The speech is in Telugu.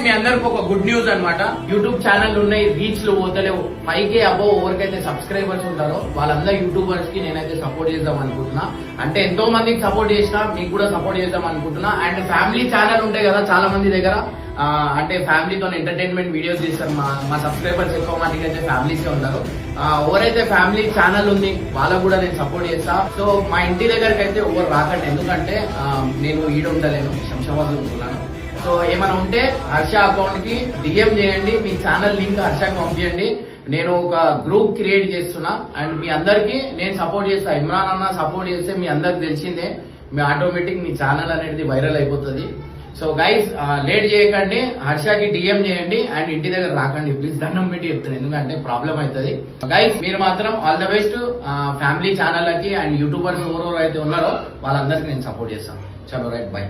మీ అందరికి ఒక గుడ్ న్యూస్ అన్నమాట. యూట్యూబ్ ఛానల్ ఉన్నాయి, రీచ్ లో పోతలేవు. 5K అబోవ్ ఎవరికైతే సబ్స్క్రైబర్స్ ఉంటారో వాళ్ళందరూ యూట్యూబర్స్ కి నేనైతే సపోర్ట్ చేద్దాం అనుకుంటున్నా. అంటే ఎంతో మందికి సపోర్ట్ చేసినా మీకు కూడా సపోర్ట్ చేద్దాం అనుకుంటున్నా. అండ్ ఫ్యామిలీ ఛానల్ ఉంటాయి కదా చాలా మంది దగ్గర, అంటే ఫ్యామిలీతో ఎంటర్టైన్మెంట్ వీడియోస్ చేస్తారు. మా సబ్స్క్రైబర్స్ ఎక్కువ మందికి అయితే ఫ్యామిలీస్ ఉంటారు. ఎవరైతే ఫ్యామిలీ ఛానల్ ఉంది వాళ్ళకు కూడా నేను సపోర్ట్ చేస్తా. సో మా ఇంటి దగ్గరికి అయితే ఎవరు రాకండి, ఎందుకంటే నేను ఈడ ఉండలేను, శంషాబాద్ లో ఉంటున్నాను. సో ఏమైనా ఉంటే హర్ష అకౌంట్ కి డిఎం చేయండి, మీ ఛానల్ లింక్ హర్షకి పంపించండి. నేను ఒక గ్రూప్ క్రియేట్ చేస్తున్నా అండ్ మీ అందరికి నేను సపోర్ట్ చేస్తా. ఇమ్రాన్ అన్న సపోర్ట్ చేస్తే మీ అందరికి తెలిసిందే, మీ ఆటోమేటిక్ మీ ఛానల్ అనేది వైరల్ అయిపోతుంది. సో గైస్ లేట్ చేయకండి, హర్షకి డిఎం చేయండి అండ్ ఇంటి దగ్గర రాకండి ప్లీజ్, దండం పెట్టి చెప్తాను, ఎందుకంటే ప్రాబ్లం అవుతుంది. గైస్ మీరు మాత్రం all the best. Family channel కి అండ్ యూట్యూబర్స్ ఎవరెవరు అయితే ఉన్నారో వాళ్ళందరికీ నేను సపోర్ట్ చేస్తాను. చలో రైట్, బై.